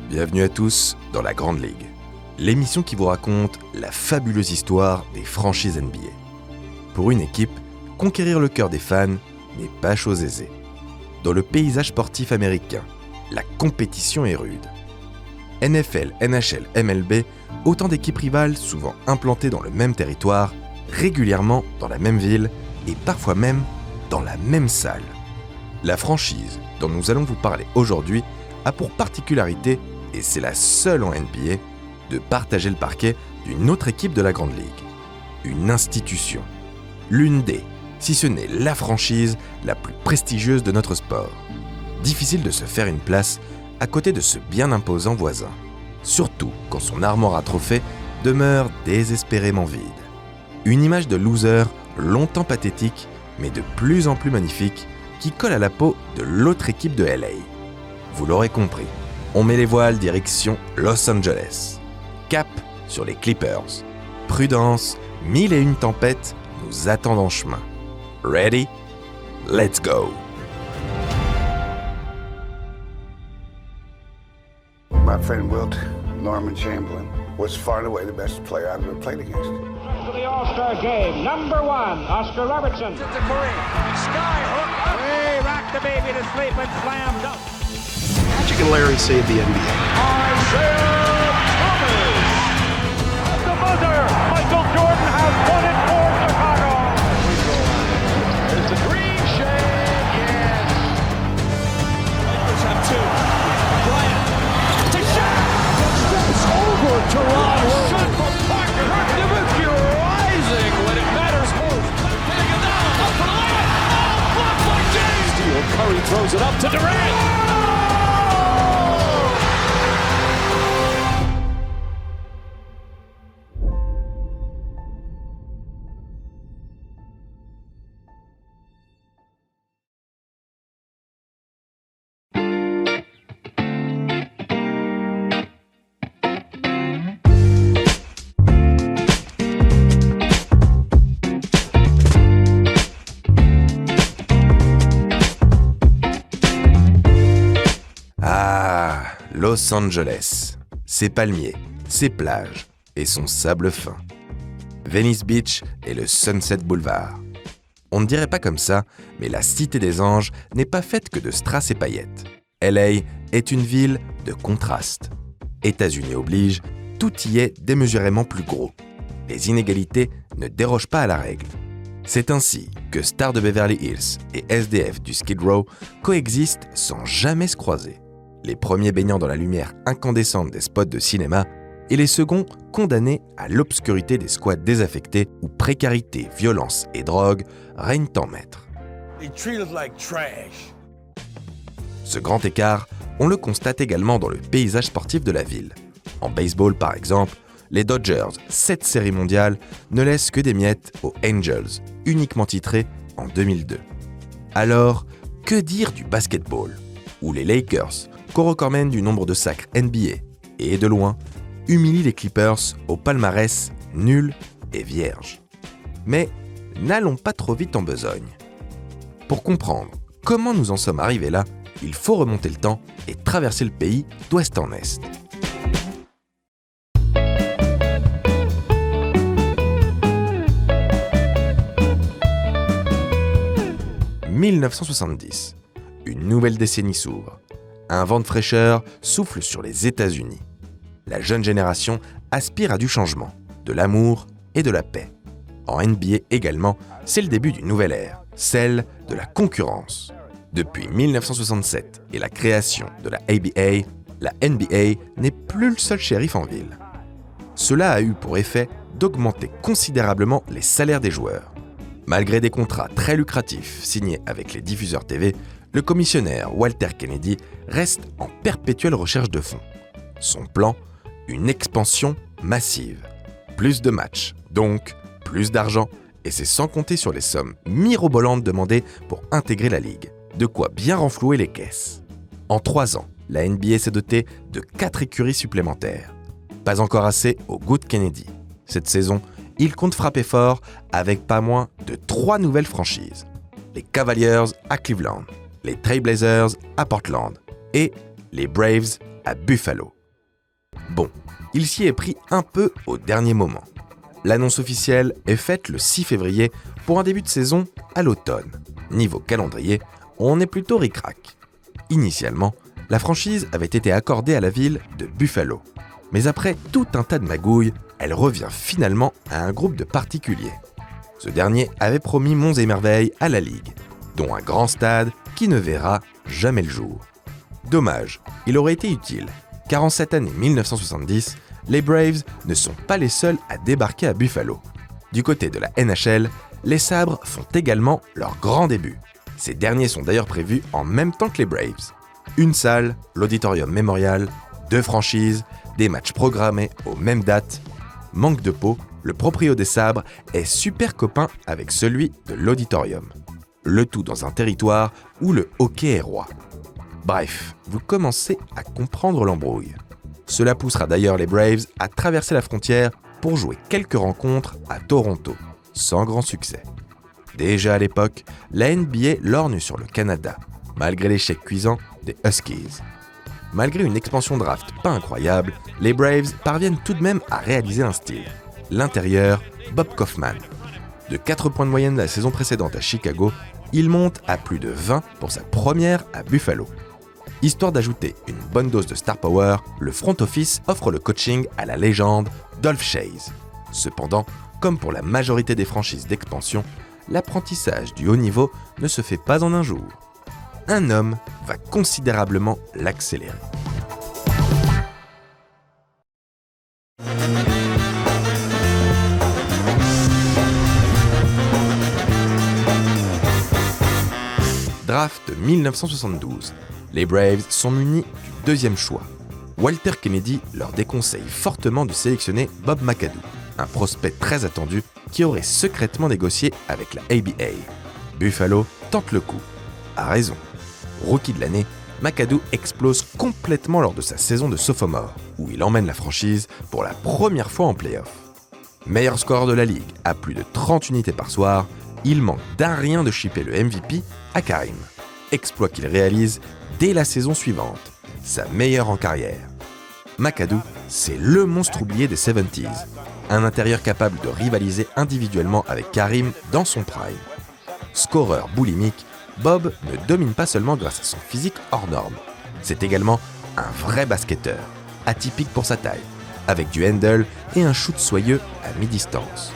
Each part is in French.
Bienvenue à tous dans la Grande Ligue, l'émission qui vous raconte la fabuleuse histoire des franchises NBA. Pour une équipe, conquérir le cœur des fans n'est pas chose aisée. Dans le paysage sportif américain, la compétition est rude. NFL, NHL, MLB, autant d'équipes rivales souvent implantées dans le même territoire, régulièrement dans la même ville et parfois même dans la même salle. La franchise dont nous allons vous parler aujourd'hui a pour particularité, et c'est la seule en NBA, de partager le parquet d'une autre équipe de la Grande Ligue. Une institution. L'une des, si ce n'est la franchise la plus prestigieuse de notre sport. Difficile de se faire une place à côté de ce bien imposant voisin. Surtout quand son armoire à trophées demeure désespérément vide. Une image de loser longtemps pathétique, mais de plus en plus magnifique, qui colle à la peau de l'autre équipe de LA. Vous l'aurez compris, on met les voiles direction Los Angeles. Cap sur les Clippers. Prudence, 1001 tempêtes nous attendent en chemin. Ready? Let's go! My friend Wilt Norman Chamberlain was far and away the best player I've ever played against. To the All-Star game, number one, Oscar Robertson. To Curry, skyhook up, hey, rock the baby to sleep and slam dunk. Magic and Larry saved the NBA. Isaiah Thomas. At the buzzer, Michael Jordan has won it for Chicago. There's the green shade, yes. Lakers have two. Bryant to shot. Steps over Toronto. Shot from Parker. Nowitzki rising when it matters most. Getting it down, up for the layup. Oh, blocked by James. Steele, Curry throws it up to Durant. Los Angeles, ses palmiers, ses plages et son sable fin. Venice Beach et le Sunset Boulevard. On ne dirait pas comme ça, mais la Cité des Anges n'est pas faite que de strass et paillettes. LA est une ville de contrastes. États-Unis oblige, tout y est démesurément plus gros. Les inégalités ne dérogent pas à la règle. C'est ainsi que stars de Beverly Hills et SDF du Skid Row coexistent sans jamais se croiser. Les premiers baignant dans la lumière incandescente des spots de cinéma et les seconds condamnés à l'obscurité des squats désaffectés où précarité, violence et drogue règnent en maître. Ce grand écart, on le constate également dans le paysage sportif de la ville. En baseball par exemple, les Dodgers, 7 séries mondiales, ne laissent que des miettes aux Angels, uniquement titrés en 2002. Alors, que dire du basketball, où les Lakers, co-recordman du nombre de sacres NBA, et de loin, humilie les Clippers au palmarès nul et vierge. Mais n'allons pas trop vite en besogne. Pour comprendre comment nous en sommes arrivés là, il faut remonter le temps et traverser le pays d'ouest en est. « 1970. Une nouvelle décennie s'ouvre. Un vent de fraîcheur souffle sur les États-Unis. La jeune génération aspire à du changement, de l'amour et de la paix. En NBA également, c'est le début d'une nouvelle ère, celle de la concurrence. Depuis 1967 et la création de la ABA, la NBA n'est plus le seul shérif en ville. Cela a eu pour effet d'augmenter considérablement les salaires des joueurs. Malgré des contrats très lucratifs signés avec les diffuseurs TV, le commissionnaire Walter Kennedy reste en perpétuelle recherche de fonds. Son plan, une expansion massive. Plus de matchs, donc plus d'argent, et c'est sans compter sur les sommes mirobolantes demandées pour intégrer la ligue. De quoi bien renflouer les caisses. En 3 ans, la NBA s'est dotée de 4 écuries supplémentaires. Pas encore assez au goût de Kennedy. Cette saison, il compte frapper fort avec pas moins de 3 nouvelles franchises. Les Cavaliers à Cleveland, les Trail Blazers à Portland et les Braves à Buffalo. Bon, il s'y est pris un peu au dernier moment. L'annonce officielle est faite le 6 février pour un début de saison à l'automne. Niveau calendrier, on est plutôt ric-rac. Initialement, la franchise avait été accordée à la ville de Buffalo. Mais après tout un tas de magouilles, elle revient finalement à un groupe de particuliers. Ce dernier avait promis monts et merveilles à la Ligue, dont un grand stade qui ne verra jamais le jour. Dommage, il aurait été utile, car en cette année 1970, les Braves ne sont pas les seuls à débarquer à Buffalo. Du côté de la NHL, les Sabres font également leur grand début. Ces derniers sont d'ailleurs prévus en même temps que les Braves. Une salle, l'Auditorium Memorial, 2 franchises, des matchs programmés aux mêmes dates. Manque de peau, le proprio des Sabres est super copain avec celui de l'Auditorium. Le tout dans un territoire où le hockey est roi. Bref, vous commencez à comprendre l'embrouille. Cela poussera d'ailleurs les Braves à traverser la frontière pour jouer quelques rencontres à Toronto, sans grand succès. Déjà à l'époque, la NBA lorgne sur le Canada, malgré l'échec cuisant des Huskies. Malgré une expansion draft pas incroyable, les Braves parviennent tout de même à réaliser un style. L'intérieur, Bob Kaufman. De 4 points de moyenne la saison précédente à Chicago, il monte à plus de 20 pour sa première à Buffalo. Histoire d'ajouter une bonne dose de star power, le front office offre le coaching à la légende Dolph Schayes. Cependant, comme pour la majorité des franchises d'expansion, l'apprentissage du haut niveau ne se fait pas en un jour. Un homme va considérablement l'accélérer. Draft 1972. Les Braves sont munis du deuxième choix. Walter Kennedy leur déconseille fortement de sélectionner Bob McAdoo, un prospect très attendu qui aurait secrètement négocié avec la ABA. Buffalo tente le coup. A raison. Rookie de l'année, McAdoo explose complètement lors de sa saison de sophomore, où il emmène la franchise pour la première fois en play-off. Meilleur scoreur de la ligue, à plus de 30 unités par soir, il manque d'un rien de shipper le MVP à Karim. Exploit qu'il réalise dès la saison suivante, sa meilleure en carrière. McAdoo, c'est le monstre oublié des 70s, un intérieur capable de rivaliser individuellement avec Karim dans son prime. Scoreur boulimique, Bob ne domine pas seulement grâce à son physique hors norme. C'est également un vrai basketteur, atypique pour sa taille, avec du handle et un shoot soyeux à mi-distance.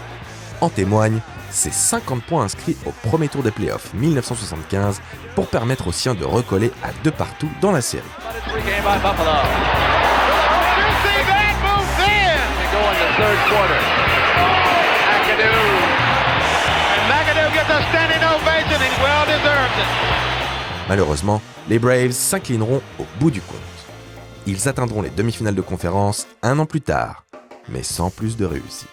En témoignent ses 50 points inscrits au premier tour des playoffs 1975 pour permettre aux siens de recoller à 2 partout dans la série. Malheureusement, les Braves s'inclineront au bout du compte. Ils atteindront les demi-finales de conférence un an plus tard, mais sans plus de réussite.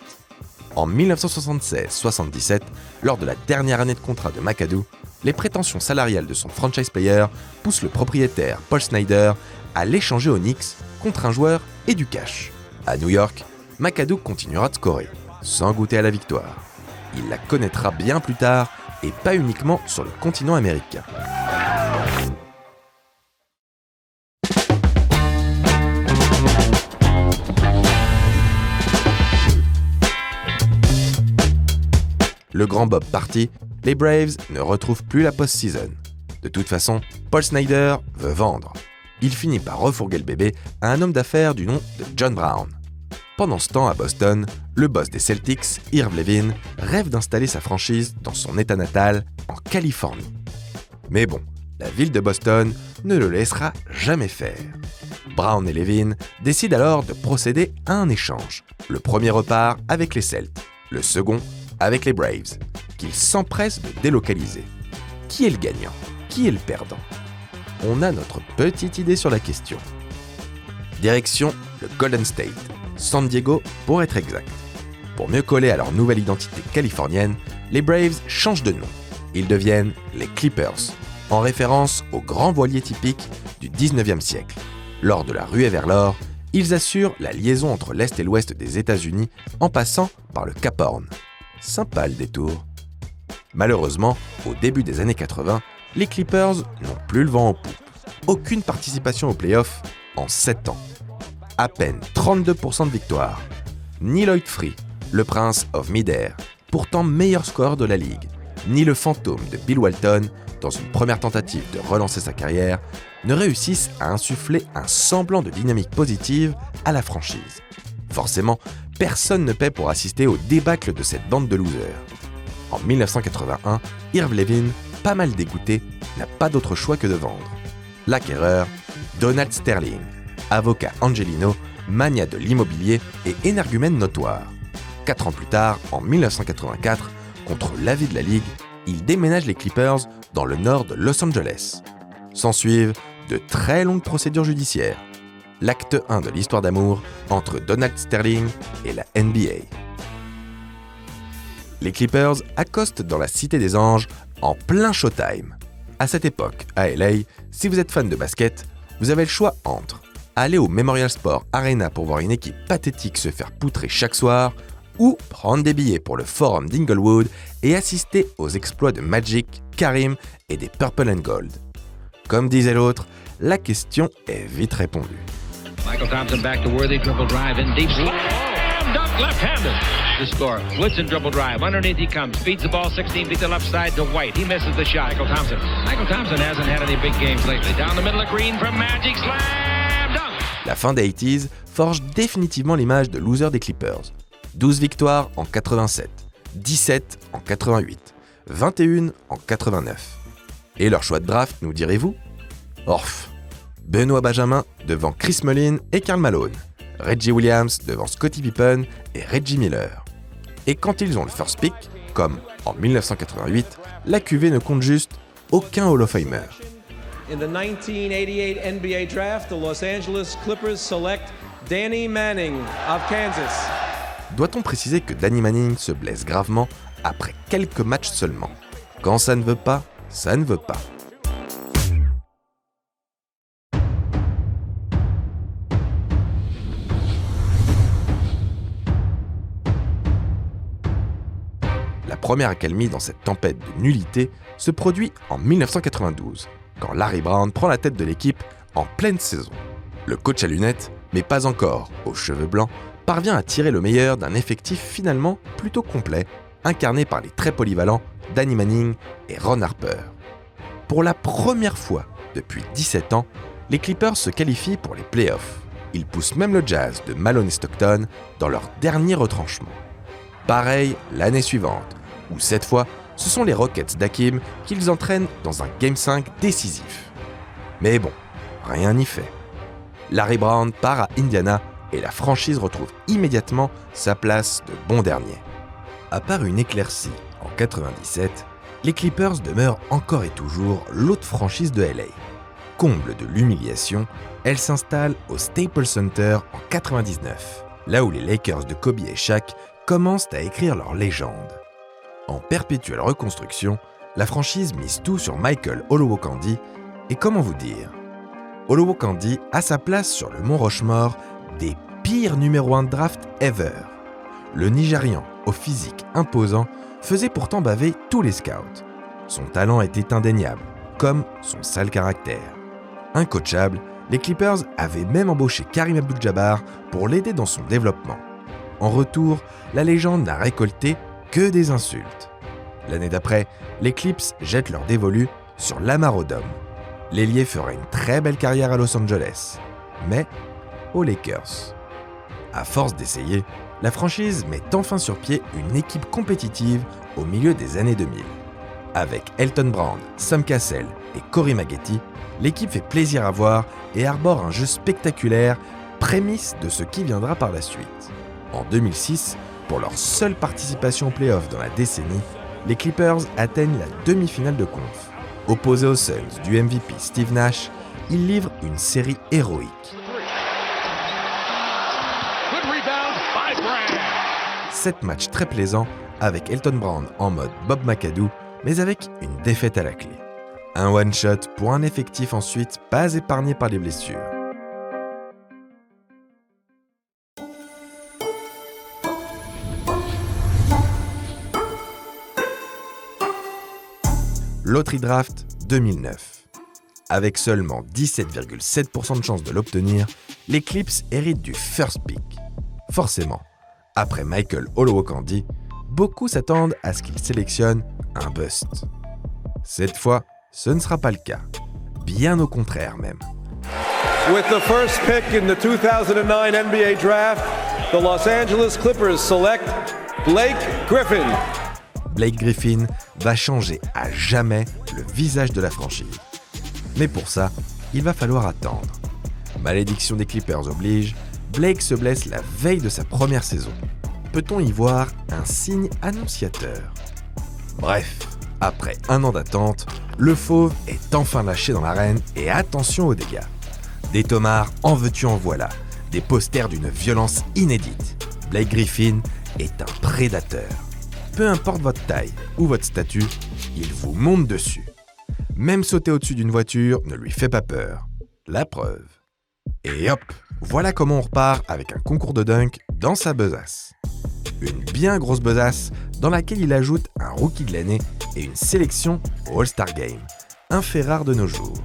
En 1976-77, lors de la dernière année de contrat de McAdoo, les prétentions salariales de son franchise player poussent le propriétaire Paul Snyder à l'échanger aux Knicks contre un joueur et du cash. À New York, McAdoo continuera de scorer, sans goûter à la victoire. Il la connaîtra bien plus tard et pas uniquement sur le continent américain. Le grand Bob parti, les Braves ne retrouvent plus la post-season. De toute façon, Paul Snyder veut vendre. Il finit par refourguer le bébé à un homme d'affaires du nom de John Brown. Pendant ce temps, à Boston, le boss des Celtics, Irv Levin, rêve d'installer sa franchise dans son état natal, en Californie. Mais bon, la ville de Boston ne le laissera jamais faire. Brown et Levin décident alors de procéder à un échange. Le premier repart avec les Celts, le second avec les Braves, qu'ils s'empressent de délocaliser. Qui est le gagnant? Qui est le perdant? On a notre petite idée sur la question. Direction le Golden State, San Diego pour être exact. Pour mieux coller à leur nouvelle identité californienne, les Braves changent de nom. Ils deviennent les Clippers, en référence aux grands voiliers typiques du 19e siècle. Lors de la ruée vers l'or, ils assurent la liaison entre l'Est et l'Ouest des États-Unis en passant par le Cap Horn. Sympa le détour. Malheureusement, au début des années 80, les Clippers n'ont plus le vent en poupe. Aucune participation aux playoffs en 7 ans. à peine 32% de victoires. Ni Lloyd Free, le Prince of Midair, pourtant meilleur scoreur de la ligue, ni le fantôme de Bill Walton, dans une première tentative de relancer sa carrière, ne réussissent à insuffler un semblant de dynamique positive à la franchise. Forcément, personne ne paie pour assister au débâcle de cette bande de losers. En 1981, Irv Levin, pas mal dégoûté, n'a pas d'autre choix que de vendre. L'acquéreur, Donald Sterling, avocat angelino, magnat de l'immobilier et énergumène notoire. 4 ans plus tard, en 1984, contre l'avis de la Ligue, il déménage les Clippers dans le nord de Los Angeles. S'ensuivent de très longues procédures judiciaires. L'acte 1 de l'histoire d'amour entre Donald Sterling et la NBA. Les Clippers accostent dans la Cité des Anges en plein Showtime. À cette époque, à LA, si vous êtes fan de basket, vous avez le choix entre aller au Memorial Sport Arena pour voir une équipe pathétique se faire poutrer chaque soir ou prendre des billets pour le Forum d'Inglewood et assister aux exploits de Magic, Karim et des Purple and Gold. Comme disait l'autre, la question est vite répondue. Michael Thompson back to Worthy, dribble drive in deep. Slam dunk left-handed. The score. Woodson dribble drive. Underneath he comes. Feeds the ball 16 feet to left side to White. He misses the shot. Michael Thompson hasn't had any big games lately. Down the middle of Green from Magic. Slam dunk. La fin des 80s forge définitivement l'image de loser des Clippers. 12 victoires en 87, 17 en 88, 21 en 89. Et leur choix de draft, nous direz-vous ? Orf. Benoît Benjamin devant Chris Mullin et Karl Malone. Reggie Williams devant Scottie Pippen et Reggie Miller. Et quand ils ont le first pick, comme en 1988, la QV ne compte juste aucun Hall of Famer. In the 1988 NBA draft, the Los Angeles Clippers select Danny Manning of Kansas. Doit-on préciser que Danny Manning se blesse gravement après quelques matchs seulement ? Quand ça ne veut pas, ça ne veut pas. La première accalmie dans cette tempête de nullité se produit en 1992, quand Larry Brown prend la tête de l'équipe en pleine saison. Le coach à lunettes, mais pas encore aux cheveux blancs, parvient à tirer le meilleur d'un effectif finalement plutôt complet, incarné par les très polyvalents Danny Manning et Ron Harper. Pour la première fois depuis 17 ans, les Clippers se qualifient pour les playoffs. Ils poussent même le Jazz de Malone et Stockton dans leur dernier retranchement. Pareil l'année suivante, où cette fois, ce sont les Rockets d'Hakim qu'ils entraînent dans un Game 5 décisif. Mais bon, rien n'y fait. Larry Brown part à Indiana et la franchise retrouve immédiatement sa place de bon dernier. À part une éclaircie en 97, les Clippers demeurent encore et toujours l'autre franchise de LA. Comble de l'humiliation, elle s'installe au Staples Center en 99, là où les Lakers de Kobe et Shaq commencent à écrire leur légende. En perpétuelle reconstruction, la franchise mise tout sur Michael Olowokandi et comment vous dire ? Olowokandi a sa place sur le Mont Rushmore des pires numéro 1 de draft ever. Le Nigérian, au physique imposant, faisait pourtant baver tous les scouts. Son talent était indéniable, comme son sale caractère. Incoachable, les Clippers avaient même embauché Karim Abdul-Jabbar pour l'aider dans son développement. En retour, la légende n'a récolté que des insultes. L'année d'après, les Clips jettent leur dévolu sur Lamar Odom. L'ailier fera une très belle carrière à Los Angeles, mais aux Lakers. À force d'essayer, la franchise met enfin sur pied une équipe compétitive au milieu des années 2000. Avec Elton Brand, Sam Cassell et Corey Maggette, l'équipe fait plaisir à voir et arbore un jeu spectaculaire, prémisse de ce qui viendra par la suite. En 2006, pour leur seule participation aux playoffs dans la décennie, les Clippers atteignent la demi-finale de conf. Opposés aux Suns du MVP Steve Nash, ils livrent une série héroïque. 7 matchs très plaisants avec Elton Brand en mode Bob McAdoo, mais avec une défaite à la clé. Un one-shot pour un effectif ensuite pas épargné par les blessures. Lottery Draft 2009. Avec seulement 17,7% de chance de l'obtenir, les Clips héritent du first pick. Forcément, après Michael Olowokandi, beaucoup s'attendent à ce qu'il sélectionne un bust. Cette fois, ce ne sera pas le cas. Bien au contraire même. With the first pick in the 2009 NBA Draft, the Los Angeles Clippers select Blake Griffin. Blake Griffin va changer à jamais le visage de la franchise. Mais pour ça, il va falloir attendre. Malédiction des Clippers oblige, Blake se blesse la veille de sa première saison. Peut-on y voir un signe annonciateur ? Bref, après 1 an d'attente, le fauve est enfin lâché dans l'arène et attention aux dégâts. Des tomards en veux-tu en voilà, des posters d'une violence inédite. Blake Griffin est un prédateur. Peu importe votre taille ou votre statut, il vous monte dessus. Même sauter au-dessus d'une voiture ne lui fait pas peur. La preuve. Et hop, voilà comment on repart avec un concours de dunk dans sa besace. Une bien grosse besace dans laquelle il ajoute un rookie de l'année et une sélection au All-Star Game, un fait rare de nos jours.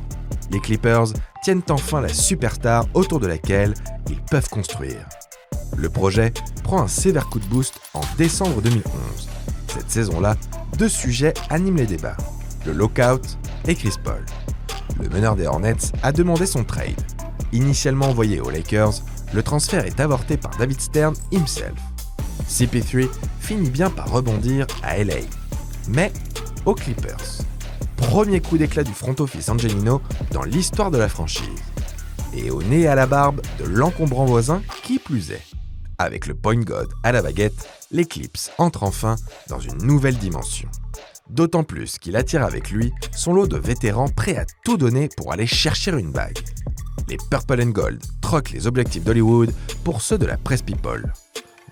Les Clippers tiennent enfin la superstar autour de laquelle ils peuvent construire. Le projet prend un sévère coup de boost en décembre 2011. Cette saison-là, 2 sujets animent les débats, le lockout et Chris Paul. Le meneur des Hornets a demandé son trade. Initialement envoyé aux Lakers, le transfert est avorté par David Stern himself. CP3 finit bien par rebondir à LA, mais aux Clippers. Premier coup d'éclat du front office Angelino dans l'histoire de la franchise. Et au nez et à la barbe de l'encombrant voisin qui plus est. Avec le point guard à la baguette, les Clips entrent enfin dans une nouvelle dimension. D'autant plus qu'il attire avec lui son lot de vétérans prêts à tout donner pour aller chercher une bague. Les Purple and Gold troquent les objectifs d'Hollywood pour ceux de la Press People.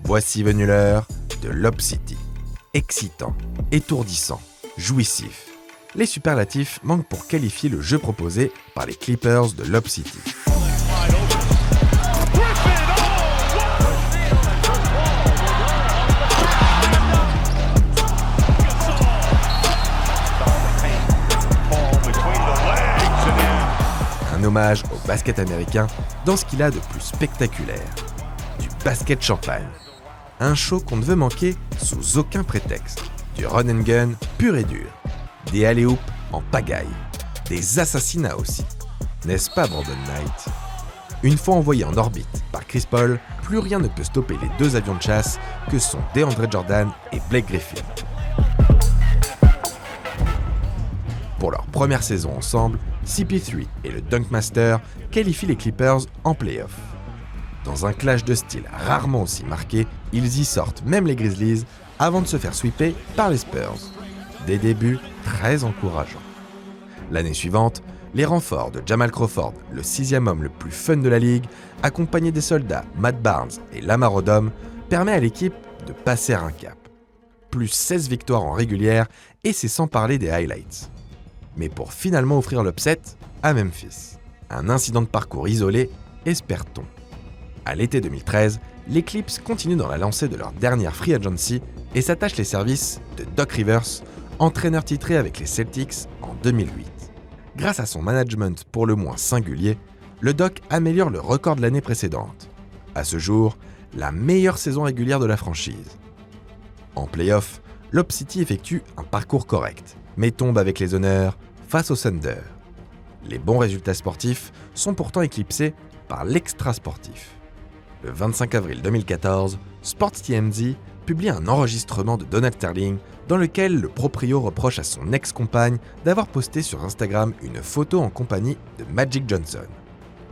Voici venue l'heure de Lob City. Excitant, étourdissant, jouissif. Les superlatifs manquent pour qualifier le jeu proposé par les Clippers de Lob City. Un hommage au basket américain dans ce qu'il a de plus spectaculaire. Du basket champagne. Un show qu'on ne veut manquer sous aucun prétexte. Du run and gun pur et dur. Des alley-oops en pagaille. Des assassinats aussi. N'est-ce pas Brandon Knight ? Une fois envoyé en orbite par Chris Paul, plus rien ne peut stopper les 2 avions de chasse que sont DeAndre Jordan et Blake Griffin. Pour leur première saison ensemble, CP3 et le Dunk Master qualifient les Clippers en play-off. Dans un clash de style rarement aussi marqué, ils y sortent même les Grizzlies avant de se faire sweeper par les Spurs. Des débuts très encourageants. L'année suivante, les renforts de Jamal Crawford, le 6e homme le plus fun de la ligue, accompagné des soldats Matt Barnes et Lamar Odom, permet à l'équipe de passer un cap. Plus 16 victoires en régulière et c'est sans parler des highlights. Mais pour finalement offrir l'upset à Memphis. Un incident de parcours isolé, espère-t-on. À l'été 2013, les Clips continuent dans la lancée de leur dernière free agency et s'attachent les services de Doc Rivers, entraîneur titré avec les Celtics en 2008. Grâce à son management pour le moins singulier, le Doc améliore le record de l'année précédente. À ce jour, la meilleure saison régulière de la franchise. En play-off, Lob City effectue un parcours correct, mais tombe avec les honneurs face au Thunder. Les bons résultats sportifs sont pourtant éclipsés par l'extra-sportif. Le 25 avril 2014, Sports TMZ publie un enregistrement de Donald Sterling dans lequel le proprio reproche à son ex-compagne d'avoir posté sur Instagram une photo en compagnie de Magic Johnson.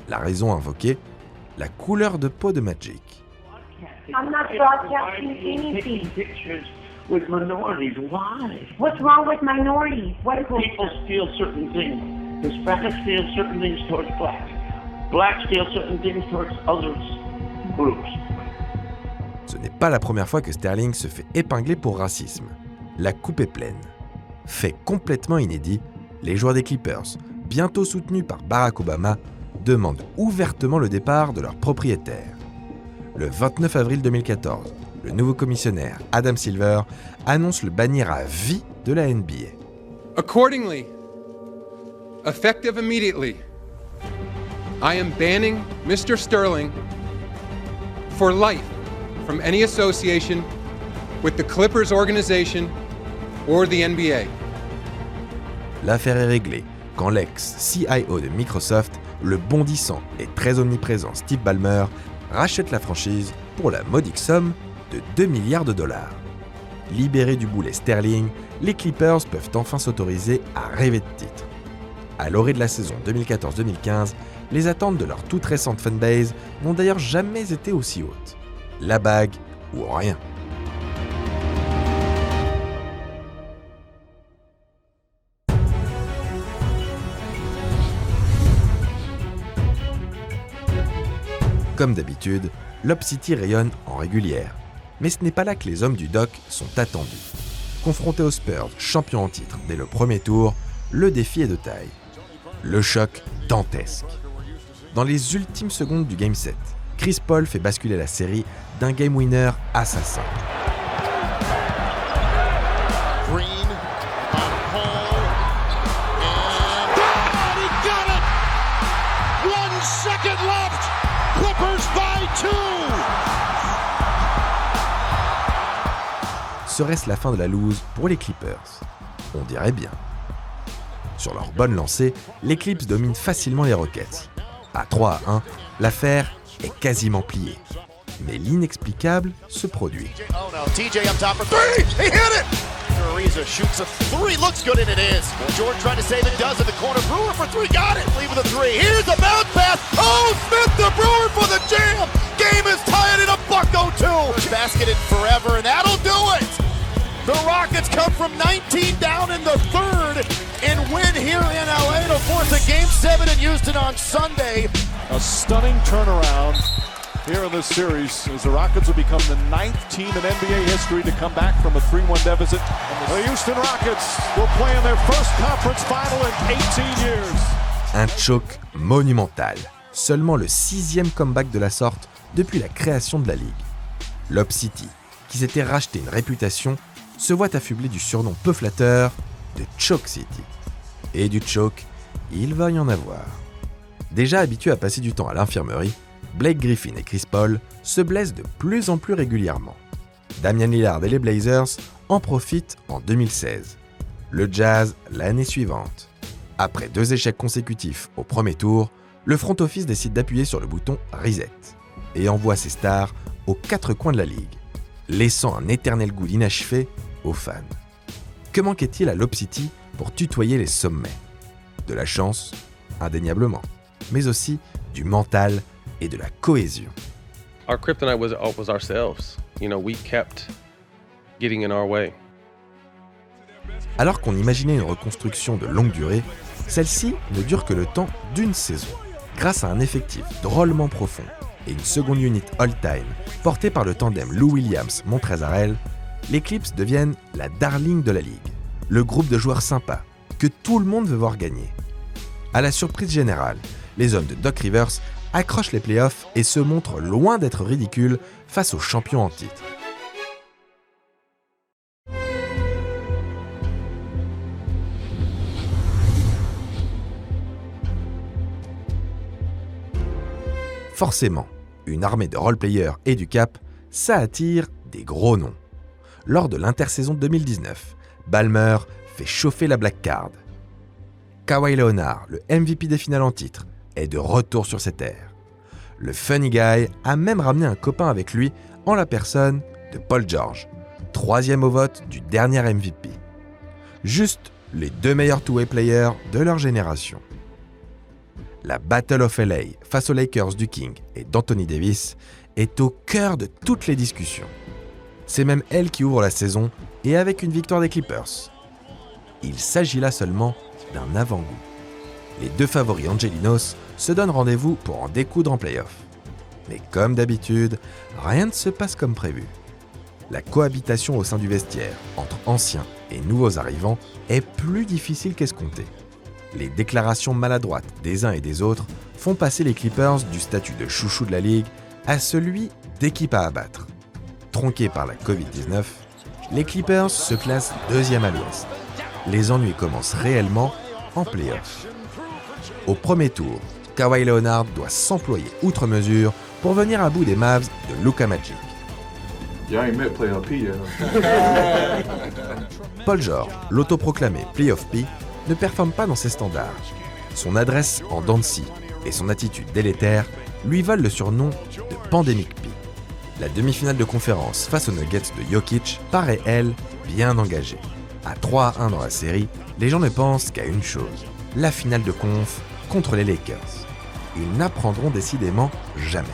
La raison invoquée, la couleur de peau de Magic. I'm not broadcasting anything. Pictures with minorities. Why? What's wrong with minorities? What is People steal certain things. Hispanics steal certain things towards blacks. Blacks steal certain things towards other groups. Ce n'est pas la première fois que Sterling se fait épingler pour racisme. La coupe est pleine. Fait complètement inédit, les joueurs des Clippers, bientôt soutenus par Barack Obama, demandent ouvertement le départ de leur propriétaire. Le 29 avril 2014, le nouveau commissionnaire Adam Silver annonce le bannir à vie de la NBA. Accordingly, effective immediately, I am banning Mr. Sterling for life from any association with the Clippers organization or the NBA. L'affaire est réglée quand l'ex-CIO de Microsoft, le bondissant et très omniprésent Steve Ballmer, rachète la franchise pour la modique somme de 2 milliards de dollars. Libérés du boulet sterling, les Clippers peuvent enfin s'autoriser à rêver de titre. À l'orée de la saison 2014-2015, les attentes de leur toute récente fanbase n'ont d'ailleurs jamais été aussi hautes. La bague ou rien. Comme d'habitude, Lob City rayonne en régulière. Mais ce n'est pas là que les hommes du Doc sont attendus. Confrontés aux Spurs, champions en titre dès le premier tour, le défi est de taille. Le choc dantesque. Dans les ultimes secondes du Game 7, Chris Paul fait basculer la série d'un game winner assassin. Green on Paul and he got it! 1 second left! Clippers by 2! Serait-ce la fin de la loose pour les Clippers? On dirait bien. Sur leur bonne lancée, les Clips dominent facilement les Rockets. À 3-1, l'affaire est quasiment pliée. Mais l'inexplicable se produit. Oh no, TJ up top for 3! He hit it! Ariza shoots a 3, looks good and it is. Jordan trying to save it, does in the corner. Brewer for 3, got it! Leave with a 3. Here's a bounce pass! Oh, Smith to Brewer for the jam! Game is tied in a $1.02! Basket in forever and that'll do it! The Rockets come from 19 down in the third and win here in LA to force a Game 7 in Houston on Sunday. A stunning turnaround here in this series as the Rockets will become the 9th team in NBA history to come back from a 3-1 deficit. The Houston Rockets will play in their first conference final in 18 years. Un choc monumental. Seulement le 6e comeback de la sorte depuis la création de la Ligue. Lob City, qui s'était racheté une réputation, se voit affublé du surnom peu flatteur de Choke City. Et du choke, il va y en avoir. Déjà habitués à passer du temps à l'infirmerie, Blake Griffin et Chris Paul se blessent de plus en plus régulièrement. Damian Lillard et les Blazers en profitent en 2016. Le Jazz l'année suivante. Après 2 échecs consécutifs au premier tour, le front office décide d'appuyer sur le bouton Reset et envoie ses stars aux 4 coins de la ligue, laissant un éternel goût d'inachevé aux fans. Que manquait-il à Lob City pour tutoyer les sommets? De la chance, indéniablement, mais aussi du mental et de la cohésion. Our kryptonite was ourselves. You know, we kept getting in our way. Alors qu'on imaginait une reconstruction de longue durée, celle-ci ne dure que le temps d'une saison. Grâce à un effectif drôlement profond et une seconde unit all-time portée par le tandem Lou Williams-Montrezl, les Clips deviennent la darling de la ligue, le groupe de joueurs sympas que tout le monde veut voir gagner. À la surprise générale, les hommes de Doc Rivers accrochent les playoffs et se montrent loin d'être ridicules face aux champions en titre. Forcément, une armée de role-players et du cap, ça attire des gros noms. Lors de l'intersaison 2019, Ballmer fait chauffer la Black Card. Kawhi Leonard, le MVP des finales en titre, est de retour sur ses terres. Le funny guy a même ramené un copain avec lui en la personne de Paul George, 3e au vote du dernier MVP. Juste les 2 meilleurs two-way players de leur génération. La Battle of LA face aux Lakers du King et d'Anthony Davis est au cœur de toutes les discussions. C'est même elle qui ouvre la saison et avec une victoire des Clippers. Il s'agit là seulement d'un avant-goût. Les 2 favoris Angelinos se donnent rendez-vous pour en découdre en play-off. Mais comme d'habitude, rien ne se passe comme prévu. La cohabitation au sein du vestiaire entre anciens et nouveaux arrivants est plus difficile qu'escompté. Les déclarations maladroites des uns et des autres font passer les Clippers du statut de chouchou de la ligue à celui d'équipe à abattre. Tronqués par la Covid-19, les Clippers se classent 2e à l'Ouest. Les ennuis commencent réellement en play-off. Au premier tour, Kawhi Leonard doit s'employer outre mesure pour venir à bout des Mavs de Luka Magic. Paul George, l'autoproclamé Playoff P, ne performe pas dans ses standards. Son adresse en dents de scie et son attitude délétère lui valent le surnom de Pandemic P. La demi-finale de conférence face aux Nuggets de Jokic paraît, elle, bien engagée. À 3-1 dans la série, les gens ne pensent qu'à une chose, la finale de conf contre les Lakers. Ils n'apprendront décidément jamais.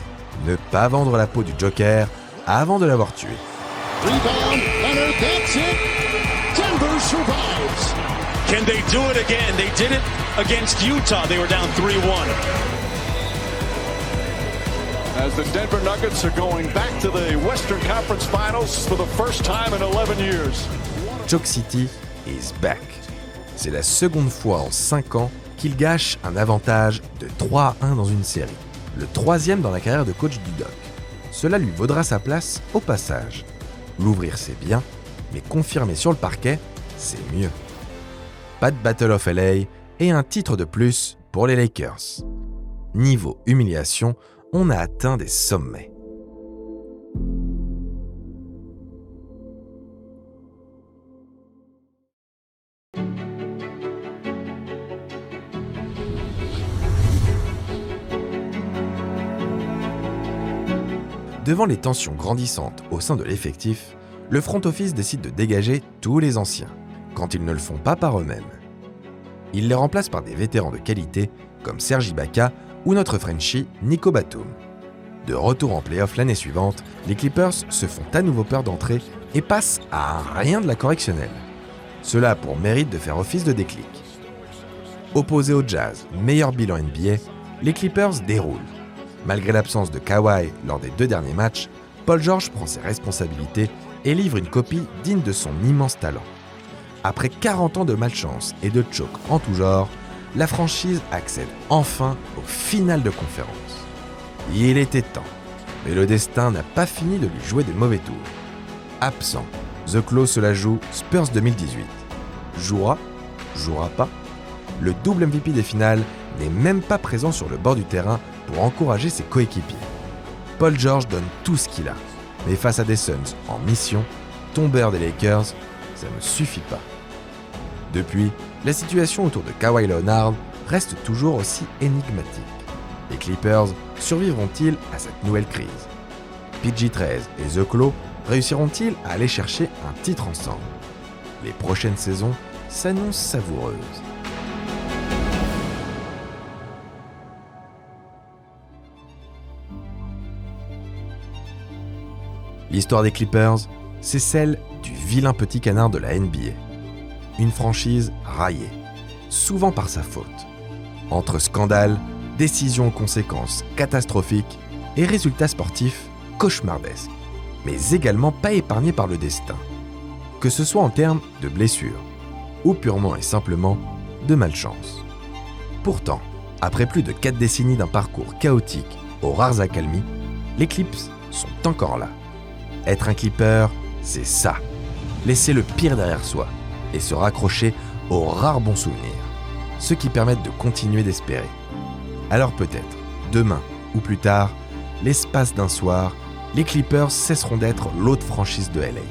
Ne pas vendre la peau du Joker avant de l'avoir tué. Rebound, Leonard, that's it. Denver survives. Can they do it again? They did it against Utah. They were down 3-1. As the Denver Nuggets are going back to the Western Conference Finals for the first time in 11 years. Joke City is back. C'est la seconde fois en 5 ans qu'il gâche un avantage de 3-1 dans une série. Le troisième dans la carrière de coach du Doc. Cela lui vaudra sa place au passage. L'ouvrir c'est bien, mais confirmer sur le parquet, c'est mieux. Pas de Battle of LA et un titre de plus pour les Lakers. Niveau humiliation, on a atteint des sommets. Devant les tensions grandissantes au sein de l'effectif, le front office décide de dégager tous les anciens, quand ils ne le font pas par eux-mêmes. Il les remplace par des vétérans de qualité comme Serge Ibaka ou notre Frenchie Nico Batum. De retour en play-off l'année suivante, les Clippers se font à nouveau peur d'entrer et passent à rien de la correctionnelle. Cela a pour mérite de faire office de déclic. Opposés au Jazz, meilleur bilan NBA, les Clippers déroulent. Malgré l'absence de Kawhi lors des 2 derniers matchs, Paul George prend ses responsabilités et livre une copie digne de son immense talent. Après 40 ans de malchance et de choke en tout genre, la franchise accède enfin aux finales de conférence. Il était temps, mais le destin n'a pas fini de lui jouer des mauvais tours. Absent, The Claw se la joue Spurs 2018. Jouera pas. Le double MVP des finales n'est même pas présent sur le bord du terrain pour encourager ses coéquipiers. Paul George donne tout ce qu'il a, mais face à des Suns en mission, tombeurs des Lakers, ça ne suffit pas. Depuis, la situation autour de Kawhi Leonard reste toujours aussi énigmatique. Les Clippers survivront-ils à cette nouvelle crise? PG-13 et The Claw réussiront-ils à aller chercher un titre ensemble? Les prochaines saisons s'annoncent savoureuses. L'histoire des Clippers, c'est celle du vilain petit canard de la NBA. Une franchise raillée, souvent par sa faute. Entre scandales, décisions aux conséquences catastrophiques et résultats sportifs cauchemardesques, mais également pas épargnés par le destin. Que ce soit en termes de blessures, ou purement et simplement de malchance. Pourtant, après plus de 4 décennies d'un parcours chaotique aux rares accalmies, les Clips sont encore là. Être un Clipper, c'est ça. Laisser le pire derrière soi et se raccrocher aux rares bons souvenirs. Ceux qui permettent de continuer d'espérer. Alors peut-être, demain ou plus tard, l'espace d'un soir, les Clippers cesseront d'être l'autre franchise de LA.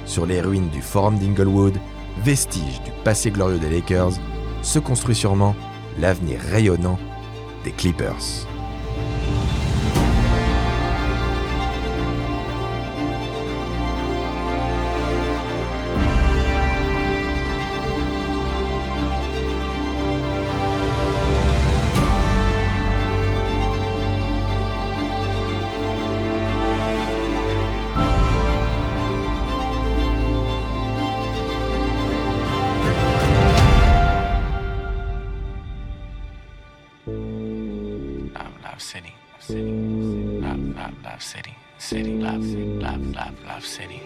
Sur les ruines du Forum d'Inglewood, vestige du passé glorieux des Lakers, se construit sûrement l'avenir rayonnant des Clippers. Love City.